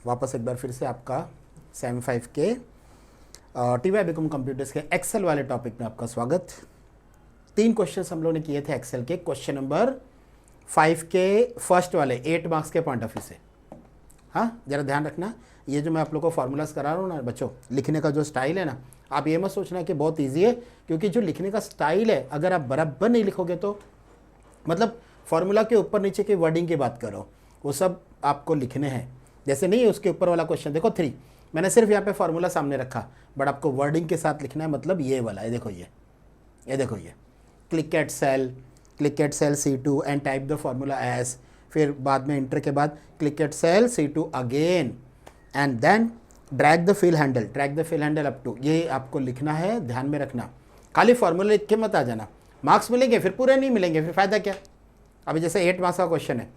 वापस एक बार फिर से आपका सेम 5 के TY बीकॉम कंप्यूटर्स के एक्सेल वाले टॉपिक में आपका स्वागत। 3 क्वेश्चन हम लोगों ने किए थे एक्सेल के। क्वेश्चन नंबर 5 के फर्स्ट वाले 8 मार्क्स के पॉइंट ऑफ व्यू से। हाँ, ज़रा ध्यान रखना, ये जो मैं आप लोग को फार्मूलाज करा रहा हूँ ना बच्चों, लिखने का जो स्टाइल है ना, आप ये मत सोचना कि बहुत ईजी है, क्योंकि जो लिखने का स्टाइल है अगर आप बराबर नहीं लिखोगे तो, मतलब फार्मूला के ऊपर नीचे की वर्डिंग की बात करो, वो सब आपको लिखने हैं। जैसे नहीं है उसके ऊपर वाला क्वेश्चन देखो 3, मैंने सिर्फ यहाँ पे फार्मूला सामने रखा, बट आपको वर्डिंग के साथ लिखना है। मतलब ये वाला है, देखो ये देखो ये click at cell C2 and type the formula as, फिर बाद में इंटर के बाद click at cell C2 again and then drag the fill handle up to, ये आपको लिखना है, ध्यान में रखना। खाली फार्मूला लिख के मत आ जाना, मार्क्स मिलेंगे फिर पूरे नहीं मिलेंगे, फिर फ़ायदा क्या। अभी जैसे 8 मार्क्स का क्वेश्चन है,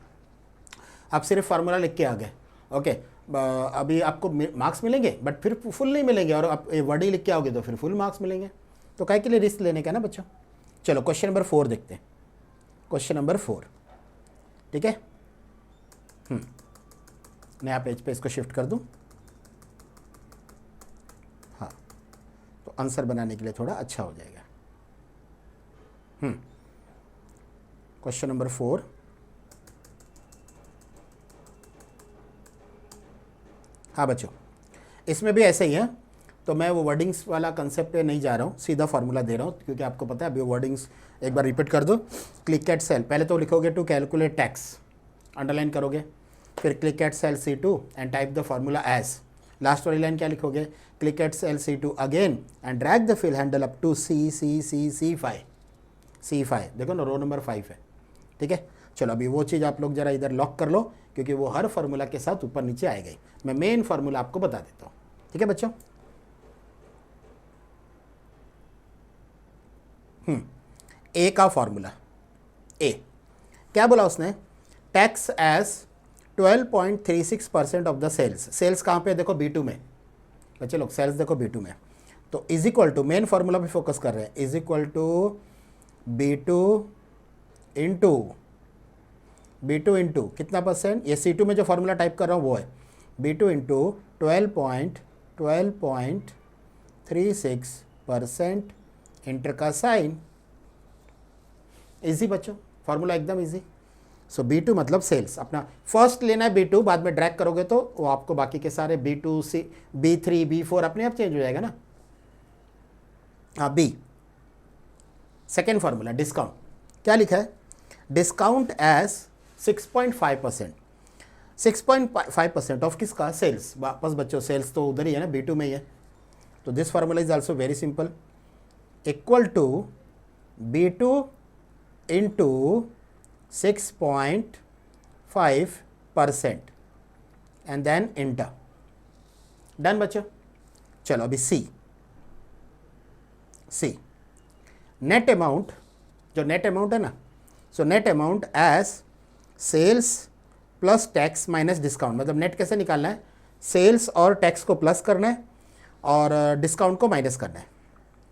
आप सिर्फ फार्मूला लिख के आ गए, ओके, अभी आपको मार्क्स मिलेंगे बट फिर फुल नहीं मिलेंगे, और आप वर्ड ही लिख के आओगे तो फिर फुल मार्क्स मिलेंगे। तो काहे के लिए रिस्क लेने का ना बच्चों। चलो क्वेश्चन नंबर 4 देखते हैं। क्वेश्चन नंबर 4, ठीक है। नया पेज पे इसको शिफ्ट कर दूं। हाँ, तो आंसर बनाने के लिए थोड़ा अच्छा हो जाएगा। क्वेश्चन नंबर 4, हाँ बच्चों, इसमें भी ऐसे ही है, तो मैं वो वर्डिंग्स वाला कंसेप्ट पे नहीं जा रहा हूँ, सीधा फार्मूला दे रहा हूँ, क्योंकि आपको पता है अभी वो वर्डिंग्स एक बार रिपीट कर दो। क्लिक एट सेल, पहले तो लिखोगे टू कैलकुलेट टैक्स, अंडरलाइन करोगे, फिर click at cell C2 and type the formula as, last वाली लाइन क्या लिखोगे, click at cell C2 again and drag the fill handle up to C5, देखो ना रो नंबर 5 है, ठीक है। चलो अभी वो चीज़ आप लोग ज़रा इधर लॉक कर लो, क्योंकि वो हर फार्मूला के साथ ऊपर नीचे आएगा ही। मैं मेन फार्मूला आपको बता देता हूँ, ठीक है बच्चों। ए का फार्मूला, ए क्या बोला उसने, tax as 12.36% of the sales कहाँ पे देखो B2 में, बच्चे लोग सेल्स देखो B2 में, तो is equal to, main formula पे फोकस कर रहे हैं, is equal to B2 into कितना परसेंट, ये C2 में जो फार्मूला टाइप कर रहा हूँ वो है B2 इंटू 12.36%, इंटर का साइन। इजी बच्चों, फार्मूला एकदम इजी। सो B2 मतलब सेल्स, अपना फर्स्ट लेना है B2, बाद में ड्रैग करोगे तो वो आपको बाकी के सारे B2 C B3 B4 अपने आप चेंज हो जाएगा ना। हाँ, B सेकेंड फार्मूला डिस्काउंट, क्या लिखा है, डिस्काउंट एज 6.5%, 6.5% ऑफ किसका, सेल्स। वापस बच्चों सेल्स तो उधर ही है ना, B2 में ही है, तो this formula is also very simple, equal to B2 into 6.5% and then enter, done बच्चों। चलो अभी सी नेट अमाउंट, जो नेट अमाउंट है ना, so net amount as sales plus tax minus discount. मतलब नेट कैसे निकालना है, सेल्स और टैक्स को प्लस करना है और डिस्काउंट को माइनस करना है,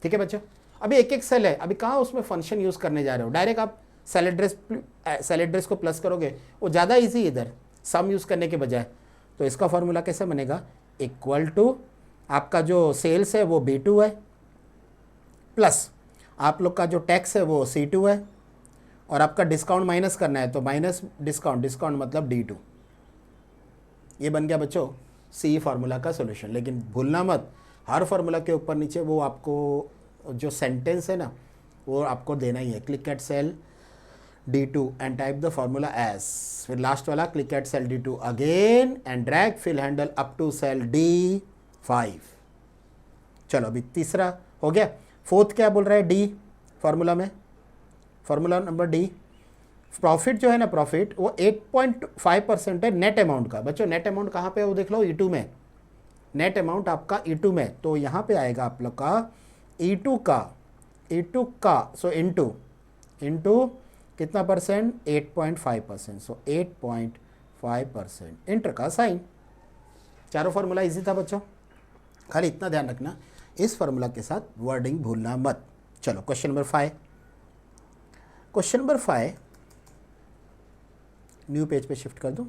ठीक है बच्चों। अभी एक सेल है, अभी कहाँ उसमें फंक्शन यूज़ करने जा रहे हो, डायरेक्ट आप सेल एड्रेस को प्लस करोगे, वो ज़्यादा इजी इधर सम यूज़ करने के बजाय। तो इसका फार्मूला कैसे बनेगा, इक्वल टू आपका जो सेल्स है वो B2 है, प्लस आप लोग का जो टैक्स है वो C2 है, और आपका डिस्काउंट माइनस करना है तो माइनस डिस्काउंट मतलब D2। ये बन गया बच्चों सी फार्मूला का सोल्यूशन। लेकिन भूलना मत, हर फार्मूला के ऊपर नीचे वो आपको जो सेंटेंस है ना वो आपको देना ही है। Click at cell D2 and type the formula as, फिर लास्ट वाला click at cell D2 again and drag fill handle up to cell D5। चलो अभी तीसरा हो गया। फोर्थ क्या बोल रहा है, D फार्मूला में, फार्मूला नंबर D, प्रॉफिट जो है ना, प्रॉफिट वो 8.5% है नेट अमाउंट का। बच्चों नेट अमाउंट कहाँ पे है वो देख लो, E2 में, नेट अमाउंट आपका E2 में, तो यहाँ पे आएगा आप लोग का E2 का सो इंटू कितना परसेंट, 8.5%, सो 8.5%, इंटर का साइन। चारों फार्मूला इजी था बच्चों, खाली इतना ध्यान रखना इस फार्मूला के साथ वर्डिंग भूलना मत। चलो क्वेश्चन नंबर 5, न्यू पेज पे शिफ्ट कर दूं।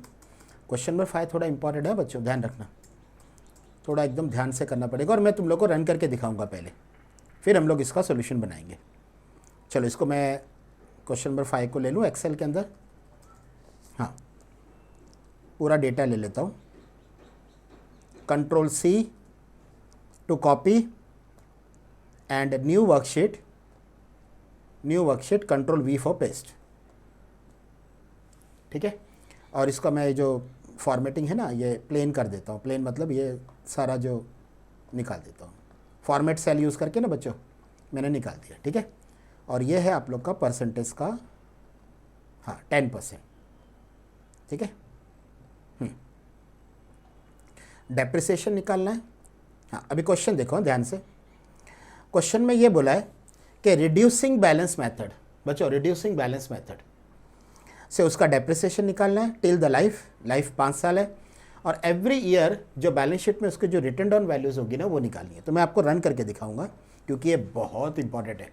क्वेश्चन नंबर 5 थोड़ा इंपॉर्टेंट है बच्चों, ध्यान रखना, थोड़ा एकदम ध्यान से करना पड़ेगा और मैं तुम लोग को रन करके दिखाऊंगा पहले, फिर हम लोग इसका सोल्यूशन बनाएंगे। चलो इसको मैं क्वेश्चन नंबर 5 को ले लूँ एक्सेल के अंदर। हाँ, पूरा डेटा ले लेता हूँ, control C to copy and new worksheet, control V for paste. ठीक है, और इसका मैं जो फॉर्मेटिंग है ना ये प्लेन कर देता हूँ, प्लेन मतलब ये सारा जो निकाल देता हूँ, फॉर्मेट सेल यूज़ करके ना बच्चों मैंने निकाल दिया। ठीक है, और ये है आप लोग का परसेंटेज का, हाँ 10%। ठीक है, डेप्रिसिएशन निकालना है। हाँ, अभी क्वेश्चन देखो ध्यान से, क्वेश्चन में ये बोला है कि रिड्यूसिंग बैलेंस मेथड, बच्चों रिड्यूसिंग बैलेंस मेथड से उसका डेप्रिसिएशन निकालना है टिल द लाइफ 5 साल है, और एवरी ईयर जो बैलेंस शीट में उसके जो रिटर्न डाउन वैल्यूज़ होगी ना वो निकालनी है। तो मैं आपको रन करके दिखाऊंगा क्योंकि ये बहुत इंपॉर्टेंट है।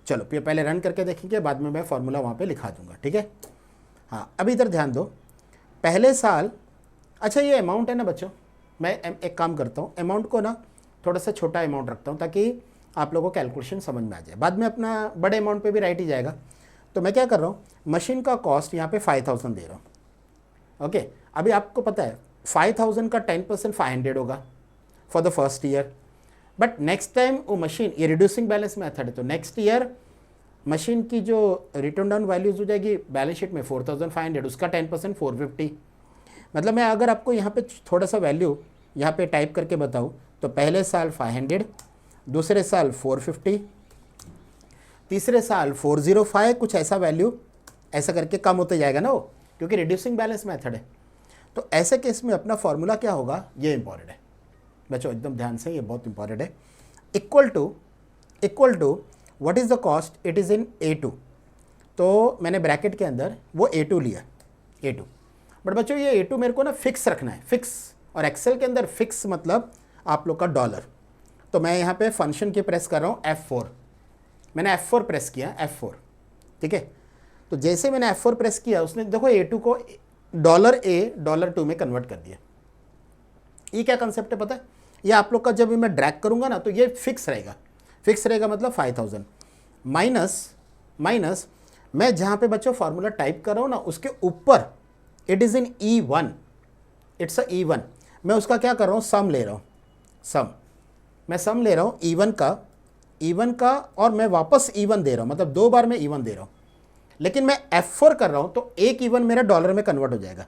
चलो ये पहले रन करके देखेंगे, बाद में मैं फॉर्मूला वहाँ पे लिखा दूंगा। ठीक है, हाँ अभी इधर ध्यान दो, पहले साल, अच्छा ये अमाउंट है ना बच्चों, मैं एक काम करता हूँ, अमाउंट को ना थोड़ा सा छोटा अमाउंट रखता हूँ ताकि आप लोगों को कैलकुलेशन समझ में आ जाए, बाद में अपना बड़े अमाउंट पे भी राइट ही जाएगा। तो मैं क्या कर रहा हूँ, मशीन का कॉस्ट यहाँ पे 5000 दे रहा हूँ। ओके, अभी आपको पता है 5000 का 10% 500 होगा for the first year, but next time वो मशीन, ये रिड्यूसिंग बैलेंस मेथड है, तो नेक्स्ट ईयर मशीन की जो रिटर्न डाउन वैल्यूज हो जाएगी बैलेंस शीट में 4500, उसका 10% 450। मतलब मैं अगर आपको यहाँ पे थोड़ा सा वैल्यू यहाँ पे टाइप करके बताऊँ तो पहले साल 500, दूसरे साल 450, तीसरे साल 405, कुछ ऐसा वैल्यू ऐसा करके कम होते जाएगा ना वो, क्योंकि रिड्यूसिंग बैलेंस मेथड है। तो ऐसे केस में अपना फॉर्मूला क्या होगा, ये इंपॉर्टेंट है बच्चों, एकदम ध्यान से, ये बहुत इंपॉर्टेंट है। Equal to what is the cost, it is in A2। तो मैंने ब्रैकेट के अंदर वो A2 लिया, A2, बट बच्चों ये A2 मेरे को ना फिक्स रखना है, फिक्स, और एक्सेल के अंदर फिक्स मतलब आप लोग का डॉलर। तो मैं यहाँ पे फंक्शन की प्रेस कर रहा हूँ F4, मैंने F4 प्रेस किया, F4। ठीक है, तो जैसे मैंने F4 प्रेस किया उसने देखो A2 को $A $2 में कन्वर्ट कर दिया। ये क्या कंसेप्ट है पता है, ये आप लोग का जब मैं ड्रैग करूँगा ना तो ये फिक्स रहेगा मतलब 5000 माइनस मैं जहाँ पे बच्चों फार्मूला टाइप कर रहा हूँ ना उसके ऊपर it is in E1, it's a E1, मैं उसका क्या कर रहा हूँ, सम ले रहा हूँ, मैं सम ले रहा हूँ E1 का और मैं वापस E1 दे रहा हूँ, मतलब 2 बार मैं E1 दे रहा हूँ, लेकिन मैं F4 कर रहा हूँ तो एक E1 मेरा डॉलर में कन्वर्ट हो जाएगा,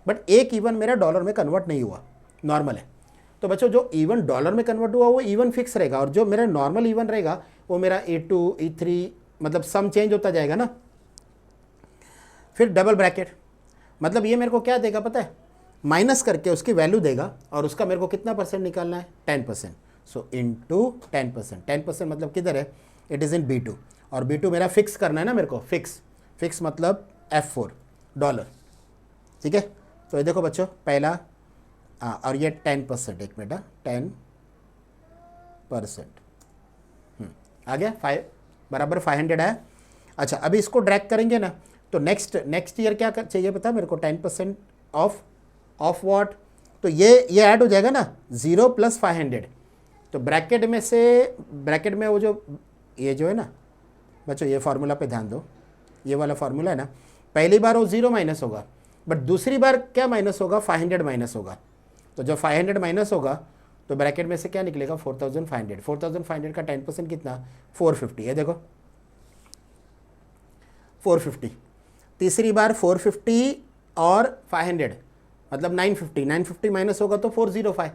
बट एक E1 मेरा डॉलर में कन्वर्ट नहीं हुआ, नॉर्मल है। तो बच्चों जो E1 डॉलर में कन्वर्ट हुआ वो E1 फिक्स रहेगा, और जो मेरा नॉर्मल E1 रहेगा वो मेरा A2 E3, मतलब सम चेंज होता जाएगा ना। फिर डबल ब्रैकेट, मतलब ये मेरे को क्या देगा पता है, माइनस करके उसकी वैल्यू देगा, और उसका मेरे को कितना परसेंट निकालना है, 10%। सो इनटू 10% मतलब किधर है, इट इज़ इन B2, और B2 मेरा फिक्स करना है ना मेरे को, फिक्स मतलब F4 डॉलर। ठीक है, तो ये देखो बच्चों पहला, और ये 10%, एक मिनट, 10% आ गया, 5 बराबर 500 है। अच्छा अभी इसको ड्रैग करेंगे ना तो नेक्स्ट ईयर क्या चाहिए पता है मेरे को, 10% ऑफ व्हाट, तो ये ऐड हो जाएगा ना 0 + 500। तो ब्रैकेट में वो जो ये जो है ना बच्चों, ये फार्मूला पे ध्यान दो, ये वाला फार्मूला है ना, पहली बार वो 0 माइनस होगा, बट दूसरी बार क्या माइनस होगा, 500 माइनस होगा। तो जब 500 माइनस होगा तो ब्रैकेट में से क्या निकलेगा, 4500 का 10% कितना, 450, है देखो 450, तीसरी बार 450 और 500 मतलब 950 माइनस होगा तो 405।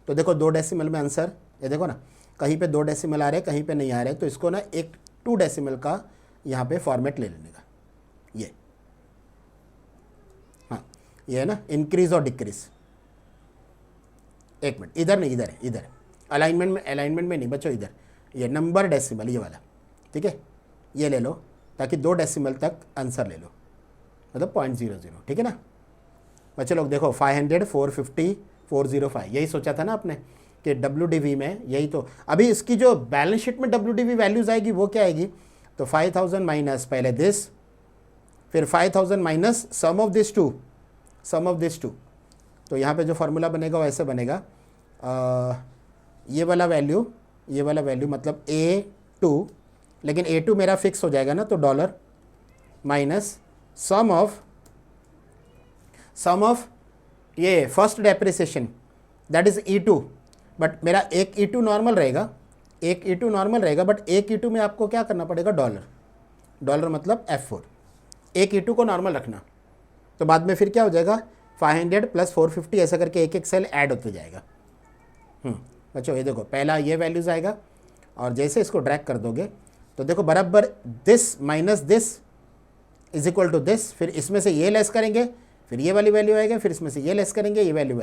तो देखो 2 डेसिमल में आंसर, ये देखो ना, कहीं पे 2 डेसिमल आ रहे हैं, कहीं पे नहीं आ रहे, तो इसको ना एक 2 डेसिमल का यहाँ पे फॉर्मेट ले लेने का, ये हाँ ये है ना, इंक्रीज और डिक्रीज। एक मिनट, इधर नहीं, इधर अलाइनमेंट में नहीं बच्चों, इधर ये नंबर डेसिमल ये वाला, ठीक है, ये ले लो ताकि 2 डेसिमल तक आंसर ले लो, मतलब 0.00, ठीक है ना बच्चों लोग। देखो 500 450 405, यही सोचा था ना आपने कि WDV में, यही तो अभी इसकी जो बैलेंस शीट में WDV वैल्यूज आएगी वो क्या आएगी, तो 5000 माइनस पहले दिस, फिर 5000 minus sum of this 2, sum of this two. तो यहाँ पे जो फार्मूला बनेगा वो ऐसे बनेगा, ये वाला वैल्यू मतलब A2, लेकिन A2 मेरा फिक्स हो जाएगा ना, तो डॉलर माइनस सम ऑफ ये first depreciation that is E2, but मेरा एक E2 नॉर्मल रहेगा, बट एक E2 में आपको क्या करना पड़ेगा, डॉलर मतलब F4, एक E2 को नॉर्मल रखना। तो बाद में फिर क्या हो जाएगा, 500 प्लस 450 ऐसा करके एक सेल ऐड होते जाएगा। बच्चों ये देखो, पहला ये वैल्यूज़ आएगा और जैसे इसको ड्रैग कर दोगे तो देखो बराबर this minus this is equal to this, फिर इसमें से ये लेस करेंगे, फिर ये वाली वैल्यू आएगा, फिर इसमें से ये लेस करेंगे, ये वैल्यू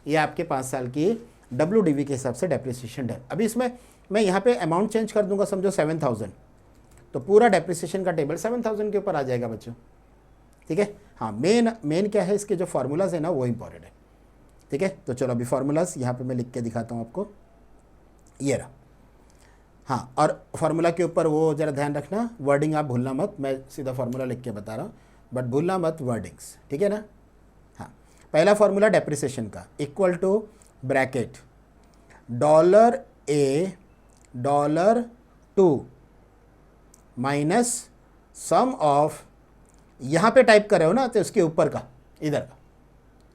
ये आपके 5 साल की WDV के हिसाब से डेप्रिसिएशन है। अभी इसमें मैं यहाँ पे अमाउंट चेंज कर दूंगा, समझो 7000, तो पूरा डेप्रिसिएशन का टेबल 7000 के ऊपर आ जाएगा बच्चों, ठीक है। हाँ, मेन क्या है, इसके जो फार्मूलाज है ना वो इंपॉर्टेंट है, ठीक है। तो चलो अभी फार्मूलाज यहाँ पे मैं लिख के दिखाता हूँ आपको, ये रहा। हाँ, और फार्मूला के ऊपर वो ज़रा ध्यान रखना, वर्डिंग आप भूलना मत, मैं सीधा फार्मूला लिख के बता रहा हूँ, बट भूलना मत वर्डिंग्स, ठीक है ना। हाँ, पहला फार्मूला डेप्रिसिएशन का, equal to bracket $A $2 minus sum of, यहाँ पे टाइप कर रहे हो ना तो उसके ऊपर का, इधर का,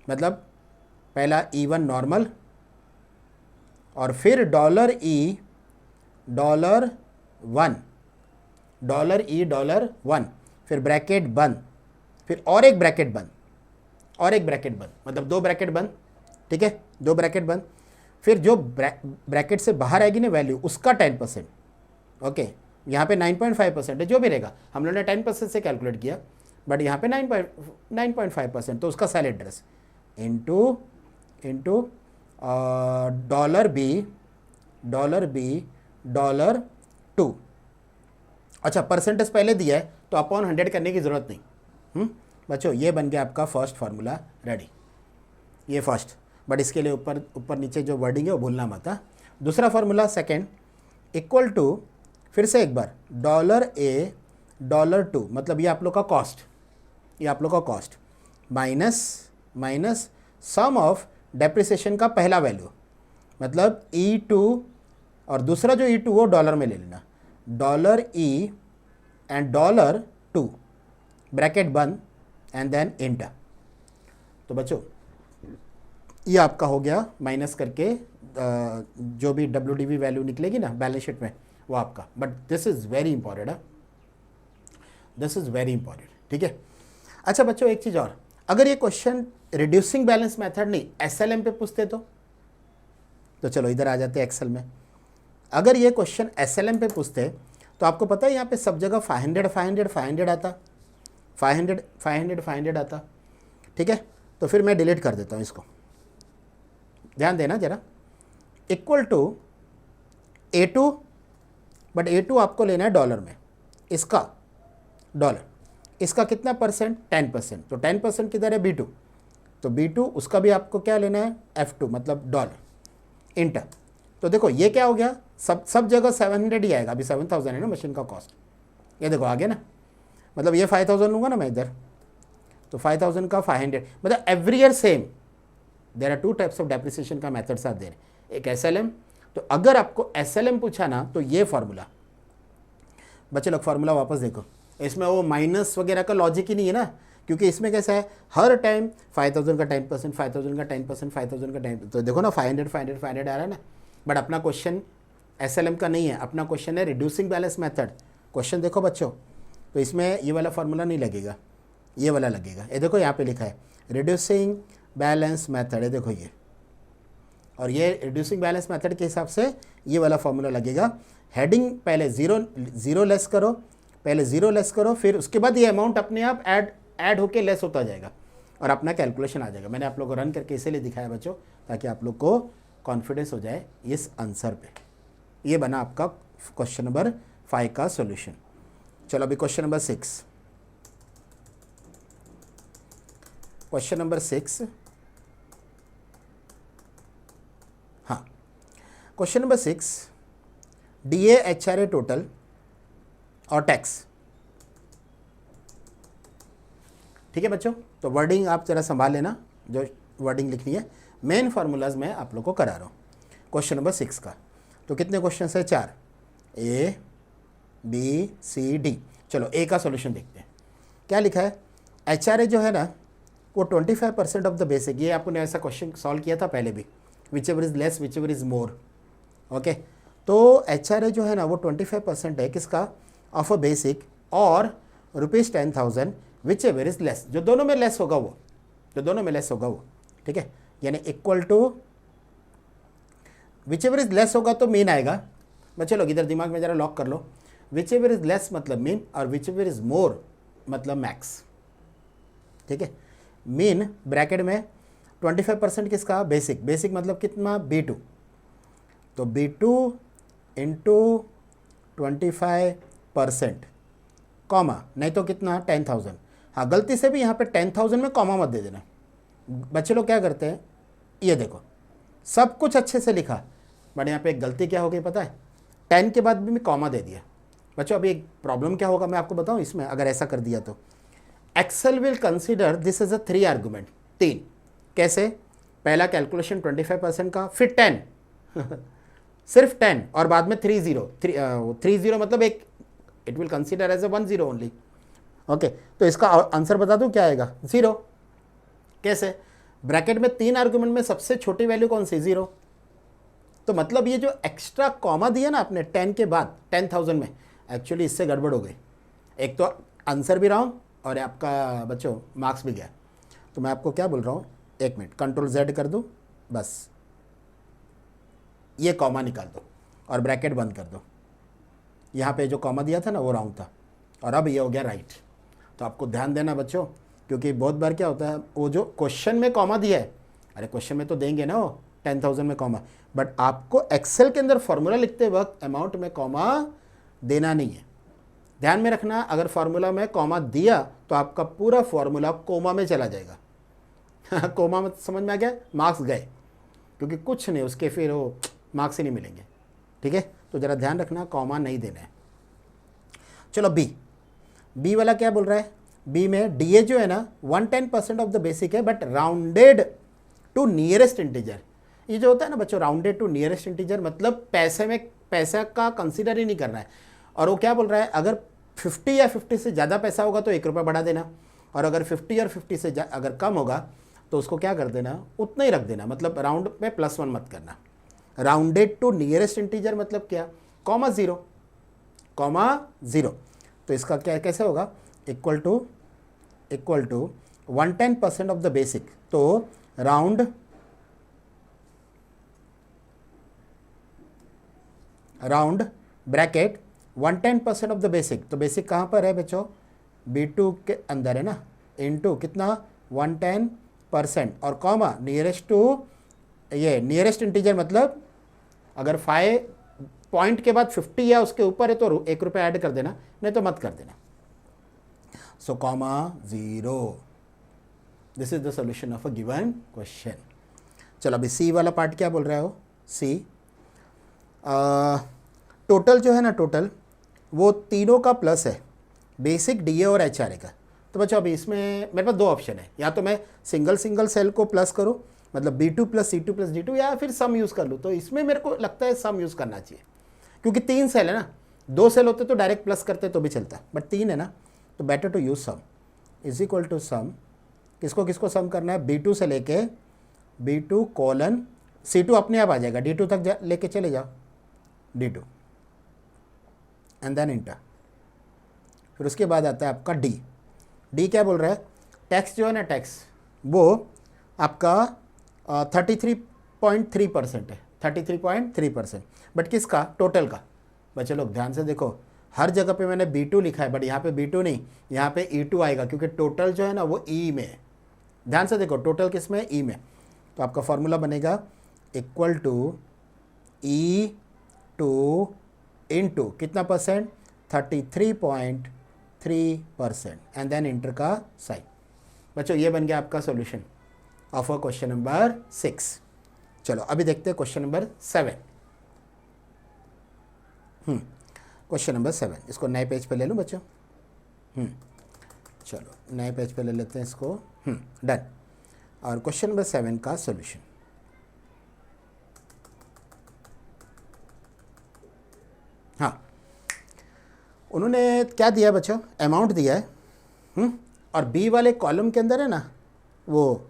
मतलब पहला E1 नॉर्मल और फिर $E $1, फिर ब्रैकेट बंद, फिर और एक ब्रैकेट बंद, मतलब 2 ब्रैकेट बंद, ठीक है, 2 ब्रैकेट बंद। फिर जो ब्रैकेट से बाहर आएगी ना वैल्यू, उसका 10%, ओके। यहाँ पे 9.5% है, जो भी रहेगा, हम लोगों ने 10% से कैलकुलेट किया, बट यहाँ पे 9.5%, तो उसका सेल एड्रेस इंटू $2। अच्छा, परसेंटेज पहले दिया है तो अपॉन 100 करने की ज़रूरत नहीं। बच्चों ये बन गया आपका फर्स्ट फार्मूला रेडी, ये फर्स्ट, बट इसके लिए ऊपर नीचे जो वर्डिंग है वो भूलना मत। दूसरा फार्मूला सेकेंड, इक्वल टू, फिर से एक बार $A $2, मतलब ये आप लोग का cost, minus sum of depreciation का पहला वैल्यू, मतलब E2, और दूसरा जो E2 वो डॉलर में ले लेना, $E एंड $2, ब्रैकेट बंद एंड देन एंटर। तो बच्चों ये आपका हो गया माइनस करके जो भी WDV वैल्यू निकलेगी ना बैलेंस शीट में वो आपका, but this is very important, ठीक है। अच्छा बच्चों एक चीज़ और, अगर ये क्वेश्चन रिड्यूसिंग बैलेंस मेथड नहीं SLM पे पूछते तो चलो इधर आ जाते हैं एक्सेल में। अगर ये क्वेश्चन SLM पे पूछते तो आपको पता है यहाँ पे सब जगह 500 आता, 500 आता, ठीक है। तो फिर मैं डिलीट कर देता हूँ इसको, ध्यान देना जरा, equal to A2, but A2 आपको लेना है डॉलर में, इसका कितना परसेंट, 10%, तो 10% किधर है, B2, तो B2 उसका भी आपको क्या लेना है, F2, मतलब डॉलर, इंटर। तो देखो ये क्या हो गया, सब जगह 700 ही आएगा, अभी 7000 है ना मशीन का कॉस्ट, ये देखो आ गया ना, मतलब ये 5000 लूँगा ना मैं इधर, तो 5000 का 500, मतलब every year same. There are 2 types of depreciation का मेथड्स आर देयर, एक SLM, तो अगर आपको SLM पूछा ना तो ये फार्मूला, बच्चे लोग फार्मूला वापस देखो, इसमें वो माइनस वगैरह का लॉजिक ही नहीं है ना, क्योंकि इसमें कैसा है, हर टाइम 5000 का 10%, 5000 का 10%, 5000 का 10%, तो देखो ना 500 आ रहा है ना, बट अपना क्वेश्चन SLM का नहीं है, अपना क्वेश्चन है रिड्यूसिंग बैलेंस मेथड। क्वेश्चन देखो बच्चों, तो इसमें ये वाला फार्मूला नहीं लगेगा, ये वाला लगेगा, ये देखो यहाँ पे लिखा है रिड्यूसिंग बैलेंस मेथड, है देखो ये, और ये रिड्यूसिंग बैलेंस मेथड के हिसाब से ये वाला फार्मूला लगेगा। हेडिंग पहले ज़ीरो लेस करो, फिर उसके बाद ये अमाउंट अपने आप ऐड होके लेस होता जाएगा और अपना कैलकुलेशन आ जाएगा। मैंने आप लोग को रन करके इसीलिए दिखाया बच्चों, ताकि आप लोग को कॉन्फिडेंस हो जाए इस आंसर पे। ये बना आपका क्वेश्चन नंबर 5 का सॉल्यूशन। चलो अभी क्वेश्चन नंबर 6, हाँ, question number 6, DA HRA total और टैक्स, ठीक है बच्चों। तो वर्डिंग आप जरा संभाल लेना, जो वर्डिंग लिखनी है। मेन फार्मूलाज मैं आप लोग को करा रहा हूँ क्वेश्चन नंबर 6 का। तो कितने क्वेश्चन है? 4, A B C D। चलो ए का सॉल्यूशन देखते हैं। क्या लिखा है? HRA जो है ना वो 25% ऑफ द बेसिक, ये आपने ऐसा क्वेश्चन सॉल्व किया था पहले भी, which ever is less which ever is more. Okay, तो HRA जो है ना वो 25% है किसका? ऑफ अ बेसिक, और ₹10,000 विच एवर इज लेस, जो दोनों में लेस होगा वो, जो दोनों में लेस होगा वो, ठीक है, यानी equal to whichever is less होगा तो मीन आएगा। बच्चे लोग इधर दिमाग में जरा लॉक कर लो, विच एवर इज लेस मतलब मीन और विच एवर इज मोर मतलब मैक्स, ठीक है। मीन ब्रैकेट में 25% किसका? बेसिक, बेसिक मतलब कितना? B2, तो B2 इंटू 25%, कॉमा, नहीं तो कितना? 10,000। हाँ, गलती से भी यहाँ पे 10,000 में कॉमा मत दे देना। बच्चे लोग क्या करते हैं, ये देखो सब कुछ अच्छे से लिखा, बट यहाँ पे एक गलती क्या हो गई पता है? 10 के बाद भी मैं कॉमा दे दिया। बच्चों अभी एक प्रॉब्लम क्या होगा मैं आपको बताऊँ इसमें, अगर ऐसा कर दिया तो Excel will consider this is a 3 argument, 3। कैसे? पहला कैलकुलेशन 25% का, फिर 10 सिर्फ 10, और बाद में 30 मतलब एक, it will consider as a 10 only. Okay, तो इसका आंसर बता दूं क्या आएगा? 0। कैसे? ब्रैकेट में 3 आर्गुमेंट में सबसे छोटी वैल्यू कौन सी? 0। तो मतलब ये जो एक्स्ट्रा कॉमा दिया ना आपने 10 के बाद 10,000 में, एक्चुअली इससे गड़बड़ हो गई। एक तो आंसर भी रॉन्ग और आपका बच्चों मार्क्स भी गया। तो मैं आपको क्या बोल रहा हूँ, एक मिनट, Ctrl+Z कर दूँ, बस ये कॉमा निकाल दो और ब्रैकेट बंद कर दो। यहाँ पे जो कॉमा दिया था ना वो रॉन्ग था, और अब ये हो गया राइट। तो आपको ध्यान देना बच्चों, क्योंकि बहुत बार क्या होता है, वो जो क्वेश्चन में कॉमा दिया है, अरे क्वेश्चन में तो देंगे ना वो 10,000 में कॉमा, बट आपको एक्सेल के अंदर फॉर्मूला लिखते वक्त अमाउंट में कॉमा देना नहीं है। ध्यान में रखना, अगर फार्मूला में कॉमा दिया तो आपका पूरा फार्मूला कोमा में चला जाएगा। कोमा में समझ में आ गया? मार्क्स गए, क्योंकि कुछ नहीं उसके फिर वो मार्क्स ही नहीं मिलेंगे, ठीक है। तो ज़रा ध्यान रखना, कॉमा नहीं देना है। चलो बी वाला क्या बोल रहा है? बी में DA जो है ना 110% ऑफ द बेसिक है, but rounded to nearest integer. ये जो होता है ना बच्चों, राउंडेड टू नियरेस्ट इंटीजर मतलब पैसे में पैसा का कंसीडर ही नहीं करना है। और वो क्या बोल रहा है, अगर 50 या 50 से ज़्यादा पैसा होगा तो ₹1 बढ़ा देना, और अगर 50 और 50 से अगर कम होगा तो उसको क्या कर देना, उतना ही रख देना, मतलब राउंड में +1 मत करना। राउंडेड टू नियरेस्ट इंटीजर मतलब क्या? Comma zero. तो इसका क्या कैसे होगा? Equal to 110% of the basic, तो round bracket 110% of the basic, तो बेसिक कहाँ पर है बच्चों? B2 के अंदर है ना, इनटू कितना? 110%, और कॉमा नियरेस्ट टू, ये नियरेस्ट इंटीजर मतलब अगर 5 पॉइंट के बाद 50 या उसके ऊपर है तो ₹1 ऐड कर देना, नहीं तो मत कर देना। सो comma 0, this is the solution of a given question. चलो अभी सी वाला पार्ट क्या बोल रहा है? वो सी टोटल जो है ना, टोटल वो तीनों का प्लस है, बेसिक, DA और HRA का। तो बच्चों अभी इसमें मेरे पास 2 ऑप्शन है, या तो मैं सिंगल सेल को प्लस करूं, मतलब B2 + C2 + D2, या फिर सम यूज़ कर लूँ। तो इसमें मेरे को लगता है सम यूज़ करना चाहिए, क्योंकि 3 सेल है ना, 2 सेल होते तो डायरेक्ट प्लस करते तो भी चलता, बट 3 है ना, तो better to use sum. Is equal to sum, किसको सम करना है? B2 से लेके B2 कोलन C2 अपने आप आ जाएगा, D2 तक लेके चले जाओ, D2 एंड देन इंटर। फिर उसके बाद आता है आपका डी क्या बोल रहा है? टैक्स जो है ना, टैक्स वो आपका 33.3% है, 33.3%, बट किसका? टोटल का। बच्चे लोग ध्यान से देखो, हर जगह पे मैंने B2 लिखा है, बट यहाँ पे B2 नहीं, यहाँ पे E2 आएगा, क्योंकि टोटल जो है ना वो E में है। ध्यान से देखो, टोटल किस में? E में। तो आपका फॉर्मूला बनेगा इक्वल टू E2 इंटू कितना परसेंट? 33.3%, एंड देन इंटर का साइन। बच्चों ये बन गया आपका सॉल्यूशन ऑफ क्वेश्चन नंबर 6। चलो अभी देखते हैं क्वेश्चन नंबर 7। क्वेश्चन नंबर 7, इसको नए पेज पे ले लूँ बच्चों। चलो नए पेज पे ले लेते हैं इसको, डन। और क्वेश्चन नंबर 7 का सॉल्यूशन, हाँ उन्होंने क्या दिया बच्चों, अमाउंट दिया है, और बी वाले कॉलम के अंदर है ना वो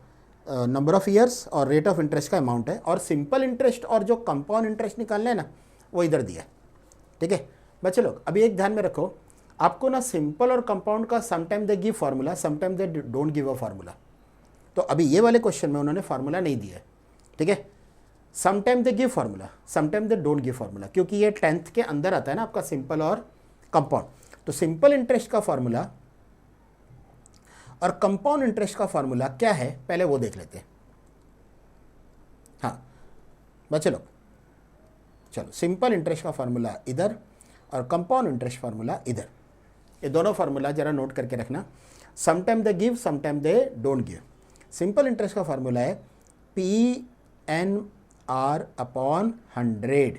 नंबर ऑफ़ ईयर्स और रेट ऑफ इंटरेस्ट का अमाउंट है, और सिंपल इंटरेस्ट और जो कंपाउंड इंटरेस्ट निकालना है ना वो इधर दिया है। ठीक है बच्चे लोग, अभी एक ध्यान में रखो, आपको ना सिंपल और कंपाउंड का sometime they give formula, sometime they don't give a formula. तो अभी ये वाले क्वेश्चन में उन्होंने फार्मूला नहीं दिया है, ठीक है। Sometime they give formula, sometime they don't give formula, क्योंकि ये 10th के अंदर आता है ना आपका सिंपल और कंपाउंड। तो सिंपल इंटरेस्ट का फार्मूला और कंपाउंड इंटरेस्ट का फार्मूला क्या है पहले वो देख लेते हैं। हाँ बच्चे लोग चलो, सिंपल इंटरेस्ट का फार्मूला इधर और कंपाउंड इंटरेस्ट फार्मूला इधर, ये दोनों फार्मूला जरा नोट करके रखना। Sometime they give, sometime they don't give. Simple interest का फार्मूला है PNR upon 100,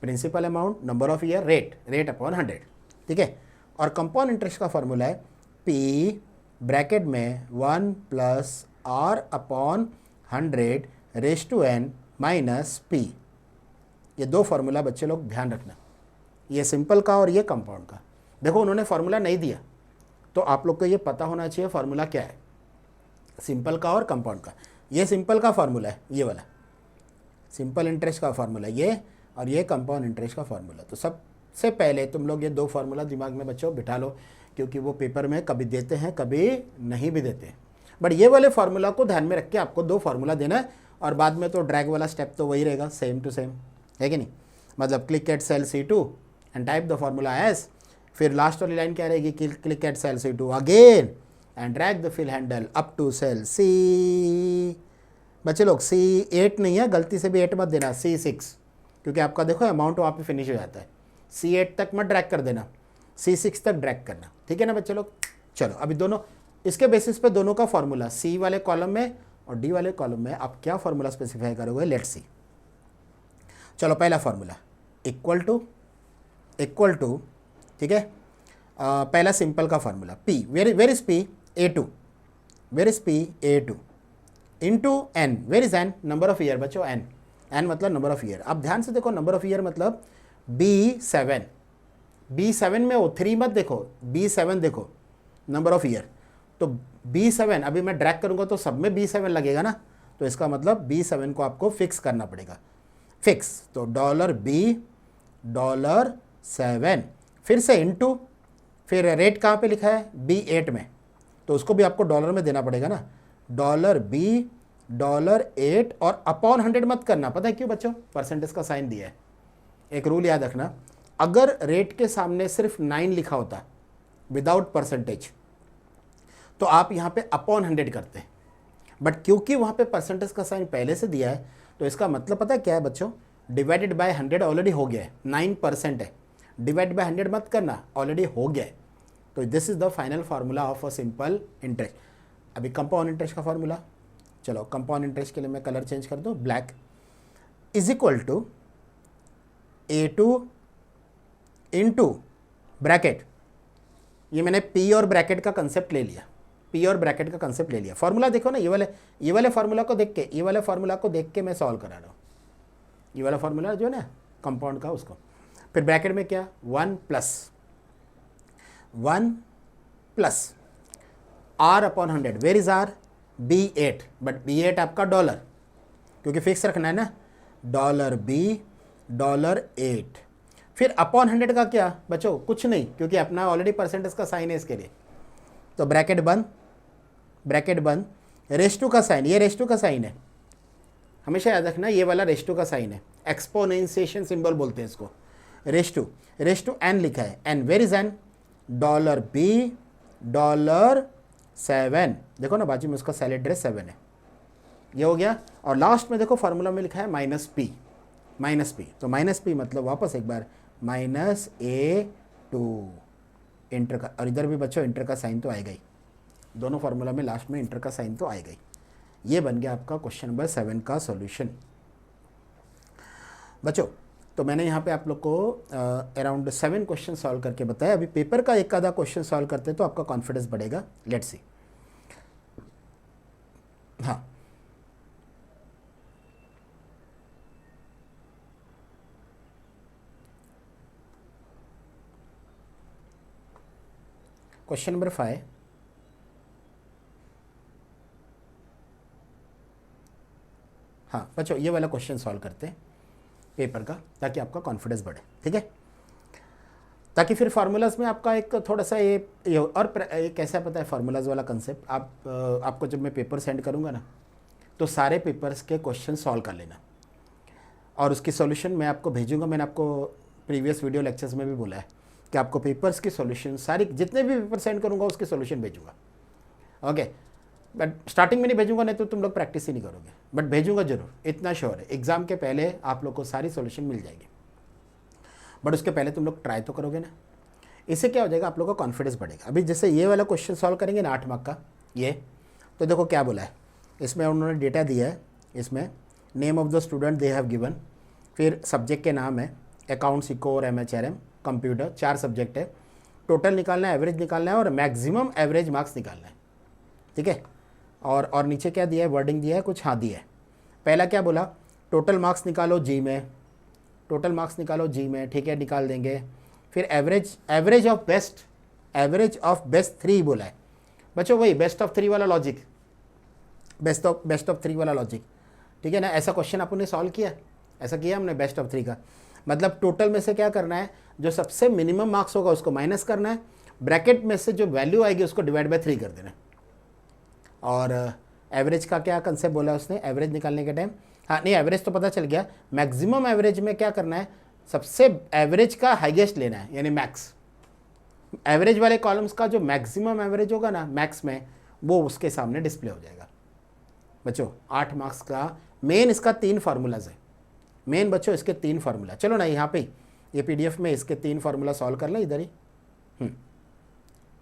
principal amount, number of year, rate upon 100, ठीक है। और कंपाउंड इंटरेस्ट का फार्मूला है P ब्रैकेट में 1 plus R upon 100 raise to n minus P। ये दो फार्मूला बच्चे लोग ध्यान रखना, ये सिंपल का और ये कंपाउंड का। देखो उन्होंने फार्मूला नहीं दिया तो आप लोग को ये पता होना चाहिए फार्मूला क्या है, सिंपल का और कंपाउंड का। ये सिंपल का फार्मूला है, ये वाला सिंपल इंटरेस्ट का फार्मूला ये, और ये कंपाउंड इंटरेस्ट का फार्मूला। तो सबसे पहले तुम लोग ये दो फार्मूला दिमाग में बच्चों बिठा लो, क्योंकि वो पेपर में कभी देते हैं कभी नहीं भी देते हैं। बट ये वाले फार्मूला को ध्यान में रख के आपको दो फार्मूला देना है, और बाद में तो ड्रैग वाला स्टेप तो वही रहेगा, सेम टू सेम, है कि नहीं। मतलब click at cell C2 and type the formula as, फिर लास्ट वाली लाइन क्या रहेगी, click at cell C2 again and drag the fill handle up to cell C। बच्चे लोग C8 नहीं है, गलती से भी 8 मत देना, C6, क्योंकि आपका देखो अमाउंट वहाँ पे फिनिश हो जाता है। C8 तक मत ड्रैग कर देना, C6 तक ड्रैग करना, ठीक है ना बच्चे लोग। चलो अभी दोनों इसके बेसिस पे दोनों का फार्मूला C वाले कॉलम में और D वाले कॉलम में आप क्या फार्मूला स्पेसिफाई करोगे, लेट्स सी। चलो पहला फार्मूला इक्वल टू, ठीक है। पहला सिंपल का formula P, where is P, A2, where is P, A2 into N, where is N, number of year बच्चों, N मतलब नंबर ऑफ ईयर। अब ध्यान से देखो, नंबर ऑफ ईयर मतलब B7 में हो, 3 मत देखो, B7 देखो नंबर ऑफ ईयर। तो B7 अभी मैं ड्रैग करूंगा तो सब में B7 लगेगा ना, तो इसका मतलब B7 को आपको फिक्स करना पड़ेगा, फिक्स। तो $7, फिर से इनटू, फिर रेट कहाँ पे लिखा है, B8 में, तो उसको भी आपको डॉलर में देना पड़ेगा ना, $8 और अपॉन 100 मत करना। पता है क्यों बच्चों, परसेंटेज का साइन दिया है। एक रूल याद रखना, अगर रेट के सामने सिर्फ 9 लिखा होता विदाउट परसेंटेज तो आप यहाँ पे अपॉन 100 करते, बट क्योंकि वहाँ पे परसेंटेज का साइन पहले से दिया है तो इसका मतलब पता है क्या है बच्चों, डिवाइडेड बाय 100 ऑलरेडी हो गया है, 9% है, डिवाइड बाय 100 मत करना, ऑलरेडी हो गया है। तो this is the final formula of a simple interest. अभी कंपाउंड इंटरेस्ट का फार्मूला, चलो कंपाउंड इंटरेस्ट के लिए मैं कलर चेंज कर दूँ, black, is equal to A2 into bracket, ये मैंने P और ब्रैकेट का कंसेप्ट ले लिया, P और ब्रैकेट का कंसेप्ट ले लिया। फार्मूला देखो ना, ये वाले फार्मूला को देख के, ये वाले फार्मूला को देख के मैं सॉल्व करा रहा हूँ। ये वाला फार्मूला जो है ना कंपाउंड का, उसको फिर ब्रैकेट में क्या, 1 plus R upon 100, where is R, B8, but B8 आपका डॉलर, क्योंकि फिक्स रखना है ना, $8, फिर अपॉन 100 का क्या बच्चों, कुछ नहीं, क्योंकि अपना ऑलरेडी परसेंटेज का साइन है इसके लिए। तो ब्रैकेट बंद, रेस टू का साइन, ये रेस टू का साइन है, हमेशा याद रखना ये वाला रेस टू का साइन है, एक्सपोनेंशिएशन सिंबल बोलते हैं इसको, रेस टू n लिखा है, n, वेर इज n, $7, देखो ना बाजू में उसका सैलड ड्रेस 7 है, ये हो गया। और लास्ट में देखो फार्मूला में लिखा है माइनस पी, तो माइनस पी मतलब वापस एक बार -A2 इंटर का, और इधर भी बच्चों इंटर का साइन तो आएगा ही, दोनों फार्मूला में लास्ट में इंटर का साइन तो आएगा ही। ये बन गया आपका क्वेश्चन नंबर 7 का सॉल्यूशन। बच्चों तो मैंने यहाँ पे आप लोग को अराउंड 7 क्वेश्चन सॉल्व करके बताया। अभी पेपर का एक आधा क्वेश्चन सॉल्व करते तो आपका कॉन्फिडेंस बढ़ेगा। Let's see. हाँ, क्वेश्चन नंबर 5। हाँ बच्चों, ये वाला क्वेश्चन सॉल्व करते हैं पेपर का, ताकि आपका कॉन्फिडेंस बढ़े। ठीक है, ताकि फिर फार्मूलाज में आपका एक थोड़ा सा ये और ये कैसा पता है फार्मूलाज वाला कंसेप्ट, आपको जब मैं पेपर सेंड करूँगा ना, तो सारे पेपर्स के क्वेश्चन सॉल्व कर लेना और उसकी सॉल्यूशन मैं आपको भेजूंगा। मैंने आपको प्रीवियस वीडियो लेक्चर्स में भी बोला है कि आपको पेपर्स की सॉल्यूशन सारी जितने भी पेपर सेंड करूँगा उसकी सॉल्यूशन भेजूंगा। ओके, बट स्टार्टिंग में नहीं भेजूंगा, नहीं तो तुम लोग प्रैक्टिस ही नहीं करोगे, बट भेजूंगा जरूर, इतना श्योर है। एग्जाम के पहले आप लोग को सारी सॉल्यूशन मिल जाएगी, बट उसके पहले तुम लोग ट्राई तो करोगे ना। इससे क्या हो जाएगा, आप लोगों का कॉन्फिडेंस बढ़ेगा। अभी जैसे ये वाला क्वेश्चन सॉल्व करेंगे ना 8 मार्क का, ये तो देखो क्या बोला है इसमें, उन्होंने डेटा दिया है। इसमें name of the student they have given, फिर सब्जेक्ट के नाम है, अकाउंट्स, इको और MHRM, कंप्यूटर, 4 सब्जेक्ट है। टोटल निकालना है, एवरेज निकालना है और मैक्सिमम एवरेज मार्क्स निकालना है। ठीक है, और नीचे क्या दिया है, वर्डिंग दिया है कुछ, हाँ दिया है। पहला क्या बोला, टोटल मार्क्स निकालो जी में, टोटल मार्क्स निकालो जी में। ठीक है, निकाल देंगे। फिर एवरेज ऑफ बेस्ट 3 बोला है बच्चों, वही बेस्ट ऑफ 3 वाला लॉजिक, बेस्ट ऑफ 3 वाला लॉजिक। ठीक है ना, ऐसा क्वेश्चन आपने सॉल्व किया, ऐसा किया हमने बेस्ट ऑफ 3 का। मतलब टोटल में से क्या करना है, जो सबसे मिनिमम मार्क्स होगा उसको माइनस करना है, ब्रैकेट में से जो वैल्यू आएगी उसको डिवाइड बाय 3 कर देना है। और एवरेज का क्या कंसेप्ट बोला उसने, एवरेज निकालने के टाइम, हाँ नहीं एवरेज तो पता चल गया, मैक्सिमम एवरेज में क्या करना है, सबसे एवरेज का हाईएस्ट लेना है, यानी मैक्स। एवरेज वाले कॉलम्स का जो मैक्सिमम एवरेज होगा ना मैक्स में, वो उसके सामने डिस्प्ले हो जाएगा। बच्चों 8 मार्क्स का मेन इसका 3 फार्मूलाज है, मेन बच्चों इसके 3 फार्मूला। चलो ना यहाँ पे ये PDF में इसके 3 फार्मूला सॉल्व कर लें इधर ही।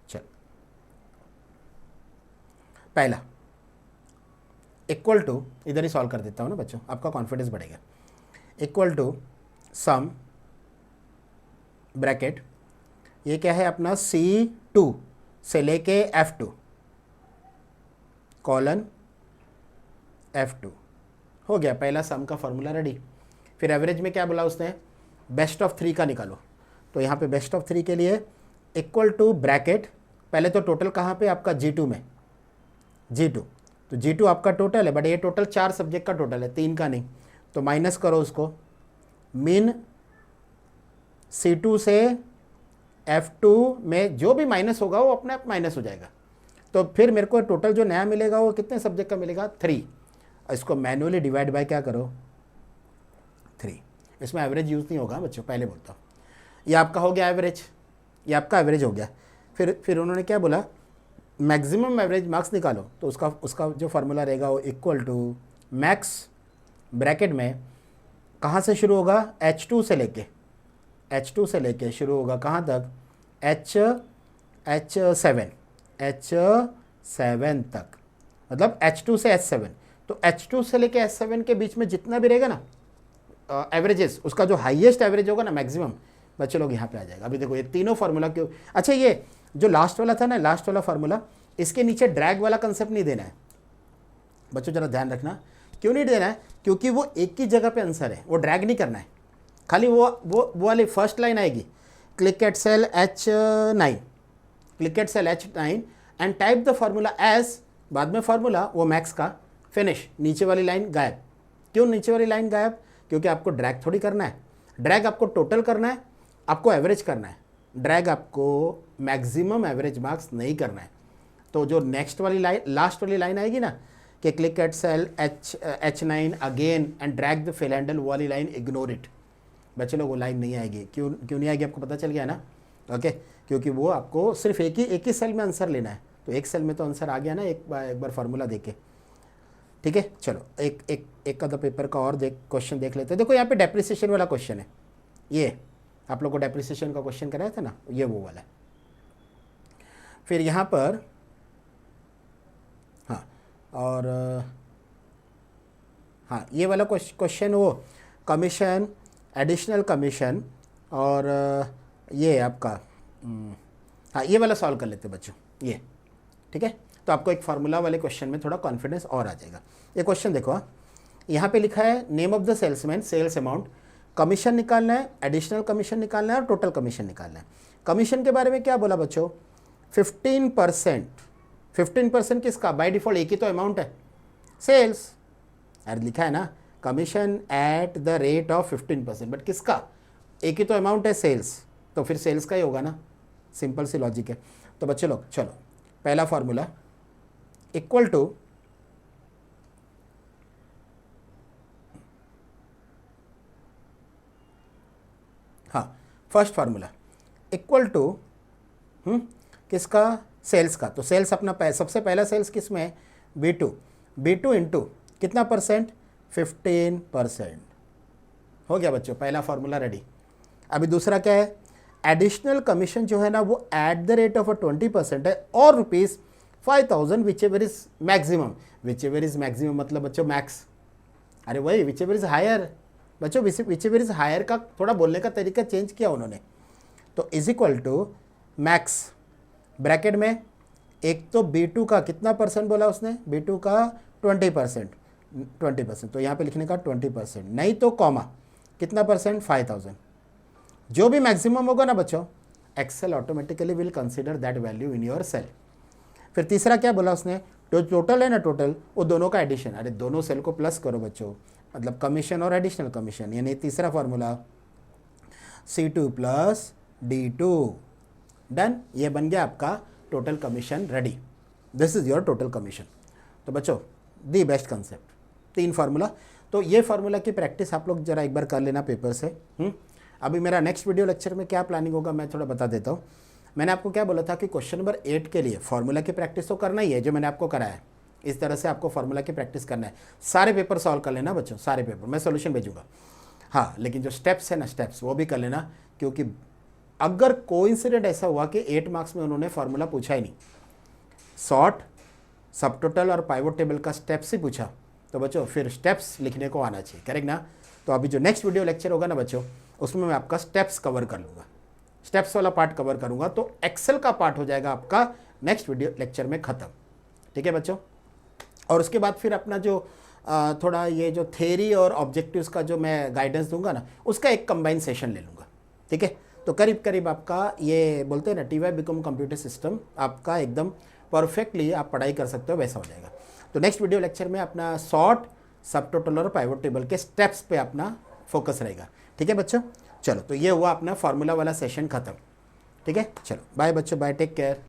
चल, पहला इक्वल टू, इधर ही सॉल्व कर देता हूँ ना बच्चों, आपका कॉन्फिडेंस बढ़ेगा। इक्वल टू सम ब्रैकेट, ये क्या है अपना C2 से लेके F2 कॉलन F2 हो गया। पहला सम का फॉर्मूला रेडी। फिर एवरेज में क्या बोला उसने, बेस्ट ऑफ 3 का निकालो। तो यहाँ पे बेस्ट ऑफ 3 के लिए इक्वल टू ब्रैकेट, पहले तो टोटल कहाँ पे आपका G2 में, G2 तो G2 आपका टोटल है, बट ये टोटल 4 सब्जेक्ट का टोटल है, 3 का नहीं। तो माइनस करो उसको, मीन C2 से F2 में जो भी माइनस होगा वो अपने आप माइनस हो जाएगा। तो फिर मेरे को टोटल जो नया मिलेगा वो कितने सब्जेक्ट का मिलेगा, 3। इसको मैनुअली डिवाइड बाय क्या करो, 3। इसमें एवरेज यूज़ नहीं होगा बच्चों, पहले बोलता हूँ। ये आपका हो गया एवरेज, ये आपका एवरेज हो गया। फिर उन्होंने क्या बोला, मैक्सिमम एवरेज मार्क्स निकालो। तो उसका जो फार्मूला रहेगा वो इक्वल टू मैक्स ब्रैकेट में कहाँ से शुरू होगा, H2 से लेके शुरू होगा कहाँ तक, H7 तक, मतलब H2 से H7। तो H2 से लेके H7 के बीच में जितना भी रहेगा ना एवरेजेस, उसका जो हाईएस्ट एवरेज होगा ना मैक्सिमम, बच्चे लोग यहाँ पे आ जाएगा। अभी देखो ये तीनों फार्मूला क्यों, अच्छा ये जो लास्ट वाला था ना, लास्ट वाला फार्मूला, इसके नीचे ड्रैग वाला कंसेप्ट नहीं देना है बच्चों, जरा ध्यान रखना। क्यों नहीं देना है, क्योंकि वो एक ही जगह पे आंसर है, वो ड्रैग नहीं करना है। खाली वो वाली फर्स्ट लाइन आएगी, click at cell H9, click at cell H9 and type the formula as, बाद में फार्मूला वो मैक्स का, फिनिश, नीचे वाली लाइन गायब। क्यों नीचे वाली लाइन गायब, क्योंकि आपको ड्रैग थोड़ी करना है, ड्रैग आपको टोटल करना है, आपको एवरेज करना है, ड्रैग आपको मैक्सिमम एवरेज मार्क्स नहीं करना है। तो जो नेक्स्ट वाली लाइन, लास्ट वाली लाइन आएगी ना कि click at cell H9 again and drag the fill handle, वो वाली लाइन इग्नोर इट बच्चे लोग, वो लाइन नहीं आएगी। क्यों नहीं आएगी आपको पता चल गया ना, ओके क्योंकि वो आपको सिर्फ एक ही सेल में आंसर लेना है। तो एक सेल में तो आंसर आ गया ना एक बार फार्मूला देके। ठीक है, चलो एक आधा पेपर का और क्वेश्चन देख लेते हैं। देखो यहाँ पे डेप्रिसिएशन वाला क्वेश्चन है, ये आप लोग को डेप्रिसिएशन का क्वेश्चन कराया था ना, ये वो वाला है। फिर यहाँ पर हाँ, और हाँ ये वाला क्वेश्चन वो कमीशन एडिशनल कमीशन और ये आपका हाँ ये वाला सॉल्व कर लेते हैं बच्चों, ये ठीक है। तो आपको एक फार्मूला वाले क्वेश्चन में थोड़ा कॉन्फिडेंस और आ जाएगा। ये क्वेश्चन देखो, यहाँ पे लिखा है name of the salesman, sales amount, commission निकालना है, एडिशनल कमीशन निकालना है और टोटल कमीशन निकालना है। कमीशन के बारे में क्या बोला बच्चों, 15%। 15% किसका, बाय डिफॉल्ट एक ही तो अमाउंट है, सेल्स। अरे लिखा है ना commission at the rate of 15%, but किसका, एक ही तो अमाउंट है, सेल्स, तो फिर सेल्स का ही होगा ना, सिंपल सी लॉजिक है। तो बच्चे लोग चलो पहला फॉर्मूला इक्वल टू हाँ फर्स्ट फार्मूला इक्वल टू किसका, सेल्स का। तो सेल्स अपना सबसे पहला सेल्स किस में है, B2 इंटू कितना परसेंट, 15%। हो गया बच्चों पहला फार्मूला रेडी। अभी दूसरा क्या है, एडिशनल कमीशन जो है ना वो एट द रेट ऑफ 20% है और ₹5000 which ever is maximum. Which ever is maximum मतलब बच्चों मैक्स, अरे वही विच एवर इज हायर बच्चों, विच एवर इज हायर का थोड़ा बोलने का तरीका चेंज किया उन्होंने। तो is equal to max bracket में एक तो B2 का कितना परसेंट बोला उसने, B2 का 20%, तो यहाँ पे लिखने का 20%, नहीं तो कॉमा कितना परसेंट, 5000। जो भी मैक्सिमम होगा ना बच्चों, Excel automatically will consider that value in your cell. फिर तीसरा क्या बोला उसने, जो टोटल है ना टोटल, वो दोनों का एडिशन, अरे दोनों सेल को प्लस करो बच्चों, मतलब कमीशन और एडिशनल कमीशन, यानी तीसरा formula C2 plus D2, done. ये बन गया आपका total commission ready, this is your total commission. तो बच्चों दी बेस्ट कंसेप्ट, 3 फार्मूला। तो ये फार्मूला की प्रैक्टिस आप लोग जरा एक बार कर लेना पेपर से। अभी मेरा नेक्स्ट वीडियो लेक्चर में क्या प्लानिंग होगा मैं थोड़ा बता देता हूँ। मैंने आपको क्या बोला था कि क्वेश्चन नंबर 8 के लिए फार्मूला की प्रैक्टिस तो करना ही है, जो मैंने आपको कराया है इस तरह से आपको फार्मूला की प्रैक्टिस करना है। सारे पेपर सॉल्व कर लेना बच्चों, सारे पेपर, मैं सोल्यूशन भेजूंगा। हाँ लेकिन जो स्टेप्स है ना, स्टेप्स वो भी कर लेना, क्योंकि अगर कोइंसिडेंट ऐसा हुआ कि 8 मार्क्स में उन्होंने फार्मूला पूछा ही नहीं, शॉर्ट, सब टोटल और पाइवोट टेबल का स्टेप्स ही पूछा, तो बच्चों फिर स्टेप्स लिखने को आना चाहिए, करेक्ट ना। तो अभी जो नेक्स्ट वीडियो लेक्चर होगा ना बच्चों, उसमें मैं आपका स्टेप्स कवर कर लूँगा, स्टेप्स वाला पार्ट कवर करूँगा, तो एक्सेल का पार्ट हो जाएगा आपका नेक्स्ट वीडियो लेक्चर में ख़त्म, ठीक है बच्चों। और उसके बाद फिर अपना जो थोड़ा ये जो थ्योरी और ऑब्जेक्टिव्स का जो मैं गाइडेंस दूंगा ना, उसका एक कंबाइन सेशन ले लूँगा, ठीक है। तो करीब करीब आपका ये बोलते हैं ना TY BCom कंप्यूटर सिस्टम आपका एकदम परफेक्टली आप पढ़ाई कर सकते हो, वैसा हो जाएगा। तो नेक्स्ट वीडियो लेक्चर में अपना शॉर्ट, सब टोटल और पाइवोट टेबल के स्टेप्स पे अपना फोकस रहेगा, ठीक है बच्चों। चलो तो ये हुआ अपना फार्मूला वाला सेशन ख़त्म, ठीक है। चलो बाय बच्चों, बाय, टेक केयर।